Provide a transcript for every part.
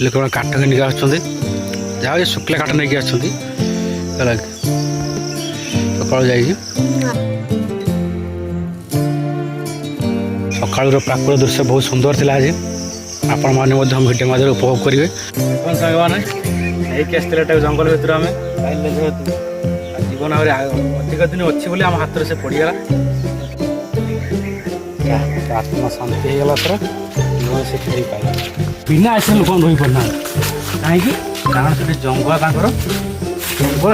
लोक काठ किनिक आसुँच जहाँ शुक्ला काठ नहीं आसुँच सकाल जा सकाल प्राकृतिक दृश्य बहुत सुंदर थी आज आपण मैंने भिडियो मध्य उपभोग करेंगे सांग मैंने यही जंगल भर आम जीवन अधिक दिन अच्छी बोली आम हाथ से पड़गला आत्मा शांति होगा थोड़ा जीवन से फेरी पाए बिना ऐसे लोक रही पाना कहीं कारण से जंगल जंगल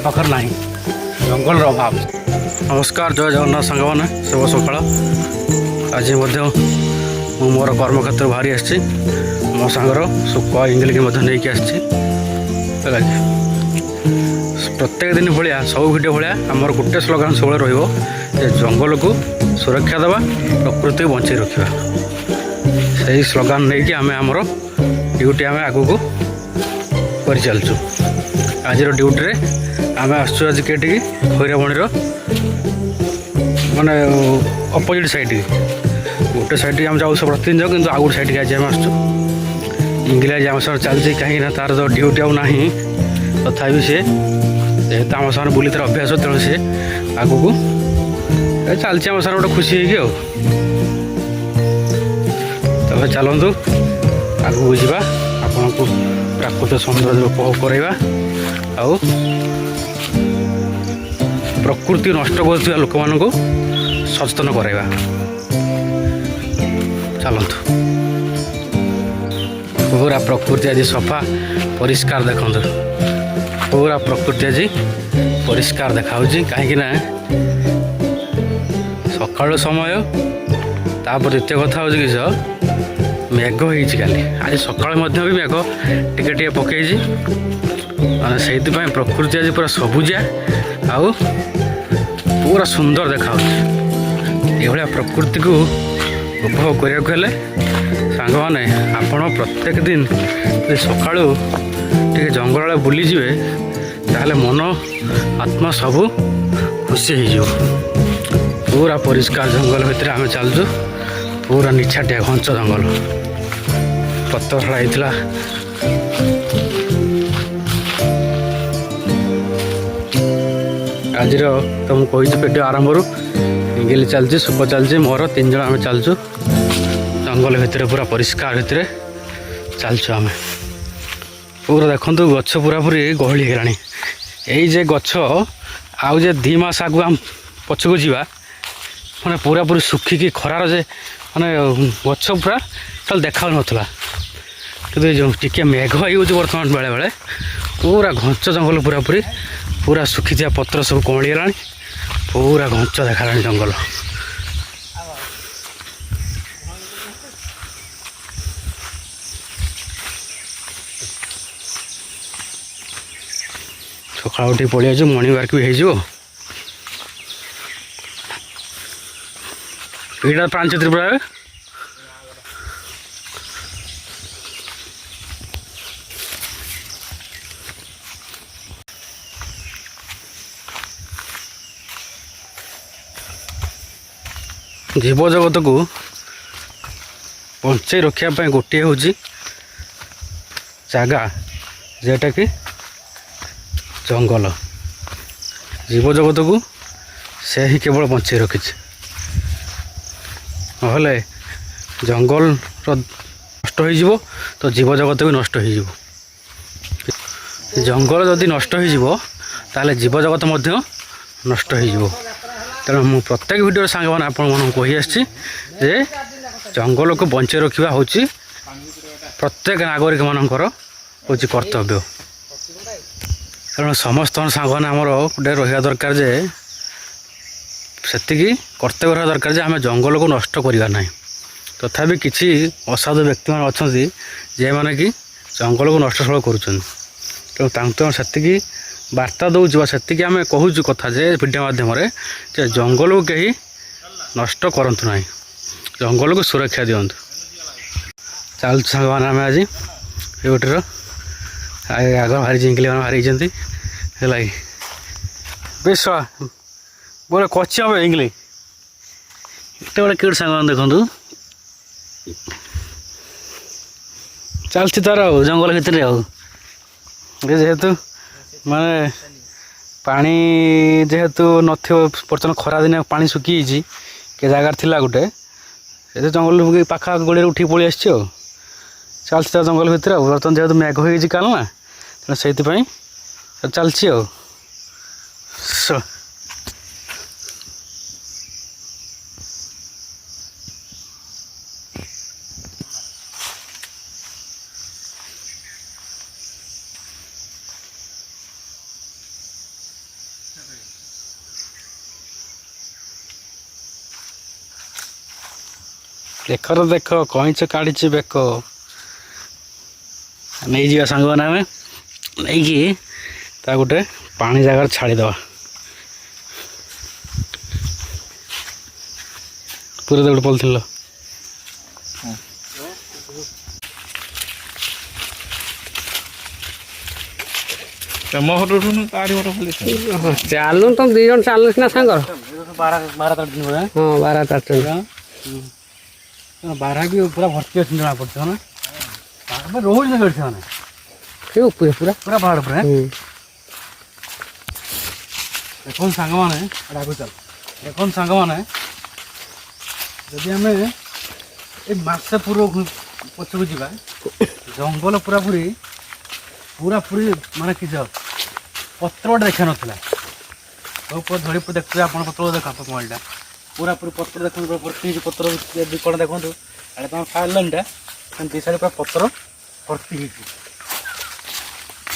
पाखर ना जंगल अभाव। नमस्कार जय जगन्नाथ सांग मैंने शुभ सकाल आज मोर कर्मक्षेत्र बाहरी आसी मो सांगर सुख इंगली नहीं आसी प्रत्येक दिन भाया सब भिडियो भाया आमर गोटे स्लोगान सब जंगल को सुरक्षा देवा प्रकृति बंचाई रखा से स्लोगान नहीं कि आम आमर ड्यूटी आम आग को कर चलचु आज ड्यूटी आम आसचु आज कटी खैराबणी माने अपोजिट साइड की गोटे साइड आम जाऊ सब प्रतिदिन जाऊ कि आउ गोटे साइड आज आम आसचु इंग्लिश आज आम सर चलती कहीं तार तो ड्यूटी आउ ना तथा सी जेहेतु आम सामने बुली तार अभ्यास तेणु सी आग को चलती आम सार गोटे खुशी हो तब चलतु आगू जा आपन को प्राकृतिक सौंदर्य उपभोग करवा आउ प्रकृति नष्ट कर लोक मान सचेतन करवा चलतु पूरा प्रकृति आज सफा परिष्कार देखु पूरा प्रकृति आज परिष्कार देखा कहीं सकाल समय तापर द्वितीय कथा हूँ कि मेघ होती आज सकाल भी मेघ टिके पकई से प्रकृति आज पूरा सबुजा आउ पूरा सुंदर देखा ये प्रकृति को उपभोग करने सांग मैंने आपण प्रत्येक दिन सका जंगल बुलीजे ताहले मन आत्मा सबू खुशी हो पूरा परिष्कार जंगल भितर आम चलचु पूरा निछाटिया घंच जंगल पत्थर होता आज तो मुझे वीडियो आरंभ इंगिल चलती सुख चलती मोर 3 जन आम चलचु जंगल भितर पूरा परिष्कार भितर चलचु आम पूरा देखु गछ पूरा पूरी गहली है ये गछ आउ जे 2 मास आगु आम पछक जावा मैंने पूरा पूरी सुखिकी खरार जे मैंने गछ पूरा चल देखा नाला कि टे मेघ हो बर्तमान बेले बेले पूरा घंच जंगल पूरा पूरी पूरा सुखी जा पत्र सब कमलीगला पूरा घंच देखा जंगल सकाल उठी पड़िया मॉर्निंग वार्क भी हो यहाँ 5 त्रिपुरा जीव जगत को बंचाई रखापी गोटे हूँ जगह जेटा कि जंगल जीव जगत को से ही केवल बंचाई रखी नहले जंगल नष्ट हो तो जीव जगत भी नष्ट हो जंगल जदि नष्ट हो ताले जीव जगत नष्ट हो तेणु मु प्रत्येक वीडियो सांग मैंने आपण कही आसी जंगल को बंचाई रखा हूँ प्रत्येक नागरिक मानकर हूँ कर्तव्य तेणु समस्त सांग मैंने आमर गोटे रहा दरकार जे सेतिकी कर्तव्य रहा दरकार जे आम जंगल को नष्ट करवा ना तथापि किसी असाधु व्यक्ति मैंने अच्छा जे मैंने कि जंगल को नष्ट तेणु से वार्ता दौर से आम कहूँ कथा जे वीडियो माध्यम जंगल को कहीं नष्ट करूँ ना जंगल को सुरक्षा दिंतु चल सांग मैंने आम आज गोटर आग बाहरी जिंकली मैंने बाहरी है बेस बोले कच्ची हम इंग्ली इतने बड़े किट सांग देखु ଚାଲିଛି ତାର ଆଉ ଜଙ୍ଗଲ ଭିତରେ ଆଉ ଯେହେତୁ ମାନେ ପାଣି ଯେହେତୁ ନଥିବ ବର୍ତ୍ତମାନ ଖରାଦିନେ ପାଣି ଶୁଖିଯାଇଛି କେ ଜାଗାରେ ଥିଲା ଗୋଟେ ସେ ଜଙ୍ଗଲ ପାଖା ଗୋଡ଼ିରେ ଉଠିକି ପଳେଇ ଆସିଛି ଆଉ ଚାଲିଛି ତାର ଜଙ୍ଗଲ ଭିତରେ ଆଉ ବର୍ତ୍ତମାନ ଯେହେତୁ ମେଘ ହେଇଯାଇଛି କାଲି ନା ତେଣୁ ସେଇଥିପାଇଁ ଚାଲିଛି ଆଉ ଦେଖର ଦେଖ କଇଁଚ କାଢ଼ିଛି ବେକ ନେଇଯିବା ସାଙ୍ଗମାନେ ଆମେ ନେଇକି ତା ଗୋଟେ ପାଣି ଜାଗାରେ ଛାଡ଼ିଦେବା ପୁରା ଗୋଟେ ପଲିଥିଲ ଚାଲୁ ତ 2 ଜଣ ଚାଲୁ ସିନା ସାଙ୍ଗ 12 ବି ପୁରା ଭର୍ତ୍ତି ଅଛି ଜଣା ପଡ଼ୁଛି ନା ରହୁଛି ନା ସେମାନେ ପୁରା ପୁରା ପାହାଡ଼ ଉପରେ ଦେଖନ୍ତୁ ସାଙ୍ଗମାନେ ରାଗୁ ଚାଲ ଦେଖନ୍ତୁ ସାଙ୍ଗମାନେ ଯଦି ଆମେ ଏ ମାସେ ପଛକୁ ଯିବା ଜଙ୍ଗଲ ପୁରାପୁରି ମାନେ କିଛି ପତ୍ର ଗୋଟେ ଦେଖା ନଥିଲା ଧଡ଼ି ଦେଖୁଥିବେ ଆପଣ ପତ୍ର ଦେଖ ମୋବାଇଲଟା ପୁରାପୁରି ପତ୍ର ଦେଖନ୍ତୁ ଭର୍ତ୍ତି ହେଇଛି ପତ୍ର କ'ଣ ଦେଖନ୍ତୁ ଆଡ଼େ ତୁମ ଫାୟାର ଲାଇନ୍ଟା ସେମିତି ସାଇଡ଼୍ ପୁରା ପତ୍ର ଭର୍ତ୍ତି ହେଇଛି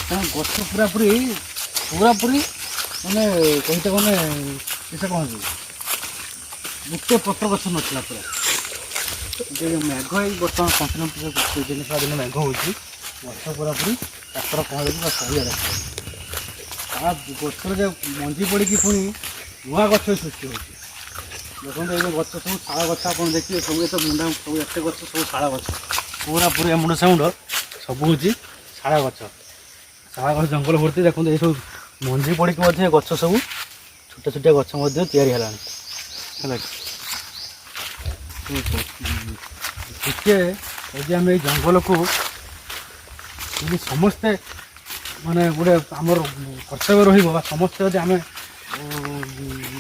ତେଣୁ ଗଛ ପୁରାପୁରି ମାନେ କହିତେ ଗଲେ କିସ କହନ୍ତି ଗୋଟେ ପତ୍ର ଗଛ ନଥିଲା ପୁରା ମେଘ ଏଇ ବର୍ତ୍ତମାନ କଣ୍ଟିନ୍ୟୁ ଦିନ ମେଘ ହେଉଛି ଗଛ ପୁରାପୁରି ପତ୍ର ପହଁରିକି ପୁରା ସହିଆ ଦେଖାଯାଉଛି ତା ଗଛରେ ଯେ ମଞ୍ଜି ପଡ଼ିକି ପୁଣି ନୂଆ ଗଛ ସୃଷ୍ଟି ହେଉଛି ଦେଖନ୍ତୁ ଏଇ ଗଛ ସବୁ ଶାଳ ଗଛ ଆପଣ ଦେଖିବେ ସବୁ ଏତ ମୁଣ୍ଡା ସବୁ ଏତେ ଗଛ ସବୁ ଶାଳ ଗଛ ପୁରାପୁରି ଏମୁଣ୍ଡ ସେମୁଣ୍ଡ ସବୁ ହେଉଛି ଶାଳ ଗଛ ଜଙ୍ଗଲ ଭର୍ତ୍ତି ଦେଖନ୍ତୁ ଏଇ ସବୁ ମଞ୍ଜି ପଡ଼ିକି ମଧ୍ୟ ଗଛ ସବୁ ଛୋଟ ଛୋଟିଆ ଗଛ ମଧ୍ୟ ତିଆରି ହେଲାଣି ହେଲା ଟିକେ ଯଦି ଆମେ ଏଇ ଜଙ୍ଗଲକୁ ଯଦି ସମସ୍ତେ ମାନେ ଗୋଟେ ଆମର କର୍ତ୍ତବ୍ୟ ରହିବ ବା ସମସ୍ତେ ଯଦି ଆମେ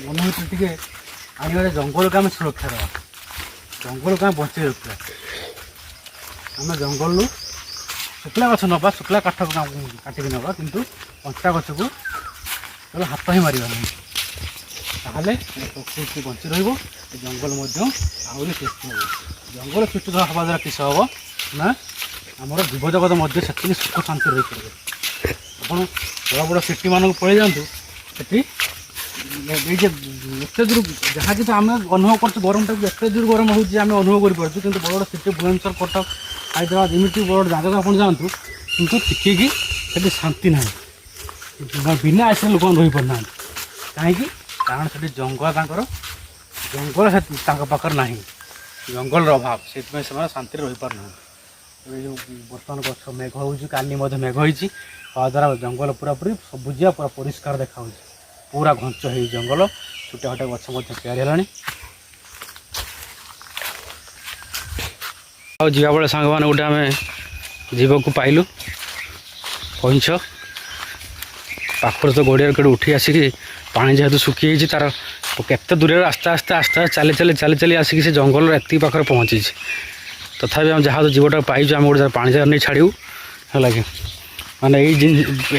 ମନ ଭିତରେ ଟିକେ ଆଣିବାରେ ଜଙ୍ଗଲକୁ ଆମେ ସୁରକ୍ଷା ଦେବା ଜଙ୍ଗଲକୁ ଆମେ ବଞ୍ଚେଇ ରଖିବା ଆମେ ଜଙ୍ଗଲରୁ ଶୁଖିଲା ଗଛ ନେବା ଶୁଖିଲା କାଠକୁ କାଟିକି ନେବା କିନ୍ତୁ କଞ୍ଚା ଗଛକୁ କେବଳ ହାତ ହିଁ ମାରିବା ନାହିଁ ତାହେଲେ ପ୍ରକୃତି ବଞ୍ଚି ରହିବ ଜଙ୍ଗଲ ମଧ୍ୟ ଆହୁରି ସୃଷ୍ଟି ହେବ ଜଙ୍ଗଲ ସୃଷ୍ଟି ହେବା ଦ୍ୱାରା କିସ ହେବ ନା ଆମର ଜୀବଜଗତ ମଧ୍ୟ ସେତିକି ସୁଖ ଶାନ୍ତି ରହିପାରିବ ଆପଣ ବଡ଼ ବଡ଼ ସିଟିମାନଙ୍କୁ ପଳେଇ ଯାଆନ୍ତୁ ସେଠି ଏଇ ଯେ ଏତେ ଦୂର ଯାହା ଯେତେ ଆମେ ଅନୁଭବ କରୁଛୁ ଗରମଟାକୁ ଏତେ ଦୂର ଗରମ ହେଉଛି ଆମେ ଅନୁଭବ କରିପାରୁଛୁ କିନ୍ତୁ ବଡ଼ ବଡ଼ ସିଟି ଭୁବନେଶ୍ୱର କଟକ ହାଇଦ୍ରାବାଦ ଏମିତି ବଡ଼ ବଡ଼ ଜାଗାକୁ ଆପଣ ଯାଆନ୍ତୁ କିନ୍ତୁ ଟିକିକି ସେଠି ଶାନ୍ତି ନାହିଁ ବିନା ଆସିଲେ ଲୋକମାନେ ରହିପାରୁନାହାନ୍ତି କାହିଁକି କାରଣ ସେଠି ଜଙ୍ଗଲ ଜଙ୍ଗଲ ତାଙ୍କ ପାଖରେ ନାହିଁ ଜଙ୍ଗଲର ଅଭାବ ସେଥିପାଇଁ ସେମାନେ ଶାନ୍ତିରେ ରହିପାରୁନାହାନ୍ତି ଏ ଯେଉଁ ବର୍ତ୍ତମାନ ଗଛ ମେଘ ହେଉଛି କାଲି ମଧ୍ୟ ମେଘ ହେଇଛି ତା ଦ୍ୱାରା ଜଙ୍ଗଲ ପୁରାପୁରି ସବୁଜିଆ ପୁରା ପରିଷ୍କାର ଦେଖାହେଉଛି ପୁରା ଘଞ୍ଚ ହେଇ ଜଙ୍ଗଲ ଛୋଟିଆ ଛୋଟିଆ ଗଛ ମଧ୍ୟ ତିଆରି ହେଲାଣି ଆଉ ଯିବା ବେଳେ ସାଙ୍ଗମାନେ ଗୋଟେ ଆମେ ଯିବାକୁ ପାଇଲୁ କଇଁଛ ପାଖରେ ତ ଗଡ଼ିଆରେ କେଉଁଠି ଉଠି ଆସିକି ପାଣି ଯେହେତୁ ଶୁଖିଯାଇଛି ତାର କେତେ ଦୂରରେ ଆସ୍ତେ ଆସ୍ତେ ଚାଲି ଆସିକି ସେ ଜଙ୍ଗଲର ଏତିକି ପାଖରେ ପହଞ୍ଚିଛି ତଥାପି ଆମେ ଯାହା ଜୀବଟା ପାଇଛୁ ଆମେ ଗୋଟେ ପାଣି ଜାଗାରେ ନେଇ ଛାଡ଼ିବୁ ହେଲା କି ମାନେ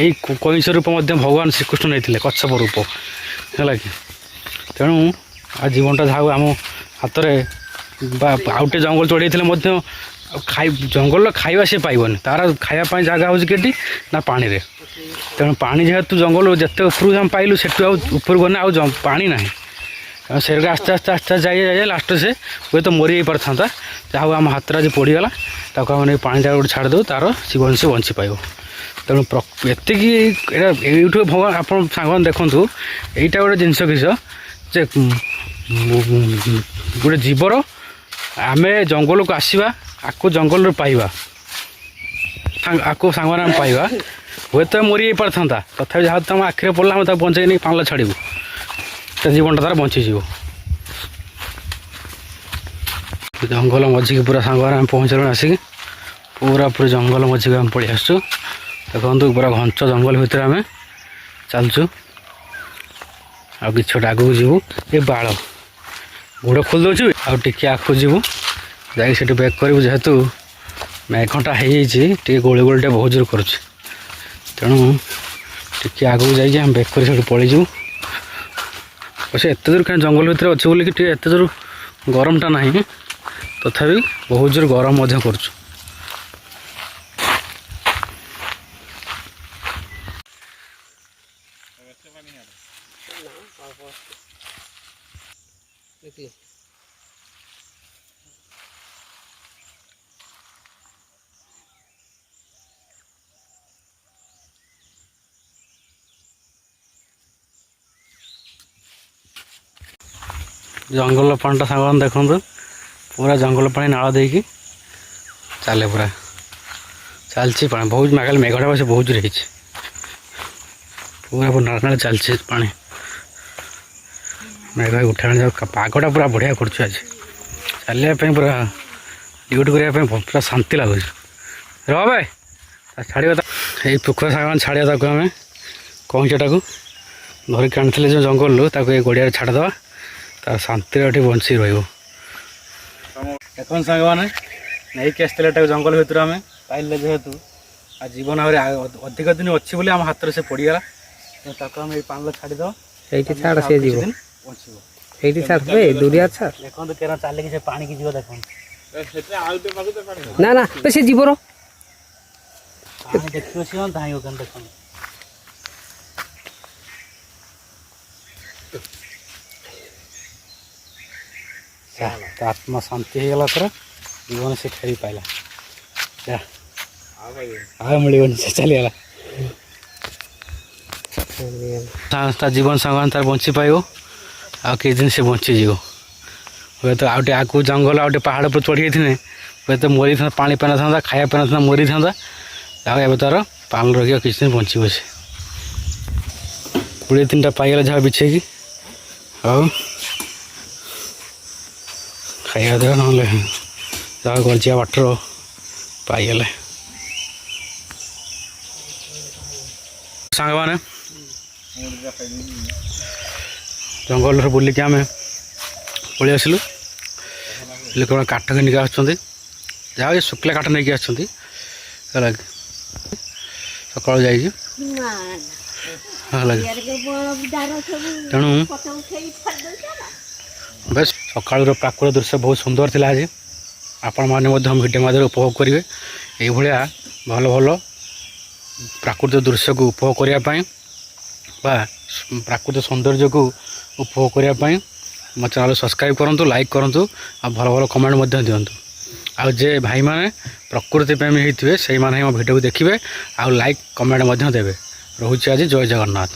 ଏଇ କଇଁଛ ରୂପ ମଧ୍ୟ ଭଗବାନ ଶ୍ରୀକୃଷ୍ଣ ନେଇଥିଲେ କଚ୍ଛପ ରୂପ ହେଲା କି ତେଣୁ ଜୀବନଟା ଯାହା ଆମ ହାତରେ ବା ଆଉ ଗୋଟେ ଜଙ୍ଗଲ ଚଢ଼େଇଥିଲେ ମଧ୍ୟ ଜଙ୍ଗଲର ଖାଇବା ସେ ପାଇବନି ତାର ଖାଇବା ପାଇଁ ଜାଗା ହେଉଛି କେଠି ନା ପାଣିରେ ତେଣୁ ପାଣି ଯେହେତୁ ଜଙ୍ଗଲ ଯେତେ ଉପରକୁ ଆମେ ପାଇଲୁ ସେଠୁ ଆଉ ଉପରକୁ ଗଲେ ଆଉ ପାଣି ନାହିଁ ସେଟା ଆସ୍ତେ ଆସ୍ତେ ଯାଇ ଲାଷ୍ଟ ସେ ହୁଏତ ମରି ଯାଇପାରିଥାନ୍ତା ଯାହା ହଉ ଆମ ହାତରେ ଆଜି ପଡ଼ିଗଲା ତାକୁ ଆମେ ନେଇ ପାଣି ଜାଗା ଗୋଟେ ଛାଡ଼ିଦେବୁ ତାର ଜୀବନ ସେ ବଞ୍ଚି ପାଇବ ତେଣୁ ଏତିକି ଏଇଟା ଏଇଠୁ ଭଗବାନ ଆପଣ ସାଙ୍ଗମାନେ ଦେଖନ୍ତୁ ଏଇଟା ଗୋଟେ ଜିନିଷ କିସ ଯେ ଗୋଟେ ଜୀବର ଆମେ ଜଙ୍ଗଲକୁ ଆସିବା ଆକୁ ଜଙ୍ଗଲରୁ ପାଇବା ଆକୁ ସାଙ୍ଗମାନେ ଆମେ ପାଇବା ହୁଏତ ମରି ଯାଇପାରିଥାନ୍ତା ତଥାପି ଯାହା ତମ ଆଖିରେ ପଡ଼ିଲା ଆମେ ତାକୁ ବଞ୍ଚେଇ ନେଇ ପାଣିରେ ଛାଡ଼ିବୁ ତା ଜୀବନଟା ତାର ବଞ୍ଚିଯିବ ଜଙ୍ଗଲ ମଝିକି ପୁରା ସାଙ୍ଗମାନେ ଆମେ ପହଞ୍ଚିଲୁଣି ଆସିକି पूरा पूरी जंगल मझी आम पड़ी आसु देखो पूरा घंच जंगल भितर आम चलचु आ कि छोटा आगू जीवु ये बाड़ गोड़ खोल दौर आगे आगू जीवु जा बैक करूँ जेहेतु मेघटा हो गोली गोलटे बहुत जोर कर तेणु टी आगू जाइए हम बैक कर पलैजु से एत जोर क्या जंगल भितर अच्छे बोलिक एत जोर गरमटा ना तथापि बहुत जोर गरम कर जंगल पानीटा सामान देखो पूरा जंगल पानी नाल देकी चले पूरा चलती पानी बहुत मेघाल मेघटा बस बहुत जोर पूरा पूरा नाल नाल चलती पानी मेघ उठा पागटा पूरा बढ़िया कर चलने पूरा ड्यूटी करने पूरा शांति लगुच रह भाई छाड़ा यही पोखर सामान छाड़ा आम कंचटा को धरिक आनी जो जंगल ये गड़िया छाड़दे तार शांति बंची रख सांग मैंने नहीं आसते जंगल भितर आम पाइले जेहेतु आ जीवन अधिक दिन अच्छी बोले आम हाथ से पड़गला आम ये पान छाड़द छाड़ से जीव बंचब छाड़े दूरिया छाड़ देखो केना चलिए से पानी की जीव देखो ना ना तो से जीवर देखिए सी धाई देखो आत्मा शांति हो गला तर जीवन से फेरी पाइला मिलने से चलीगला जीवन संग तार बंची पाइब आ कि दिन से बंचीज हे तो आउटे आगू जंगल आउटे पहाड़ पर चढ़ी जाते हे तो मरी था पानी पाना था खाया पाना था मरी था आगे तार पाल रखिए किसी दिन बंचब से 20-3टा पाइगला जहाँ बिछेकी खाया देव ना जहाँ गलचिया बाटर पाइगले सांग मैंने जंगल बुलिक आम पलि आसलु लोक काठ के नहीं आसुँच जहाँ ये शुक्ला काठ नहीं आसुँच सकाल जा तेणु बस सकाल प्राकृतिक दृश्य बहुत सुंदर थिला आज आपण मैंने भिडियो माध्यम उपभोग करेंगे ये भल भल प्राकृतिक दृश्य को उपभोग करने प्राकृतिक सौंदर्य को उपभोग करने मो चैनल सब्सक्राइब करूँ लाइक करूँ आ भल भल कमेंट दिंतु आ जे भाई माने प्रकृति प्रेमी होते से मो भिडियो को देखिए आ लाइक कमेंट देवे रोचे आज जय जगन्नाथ।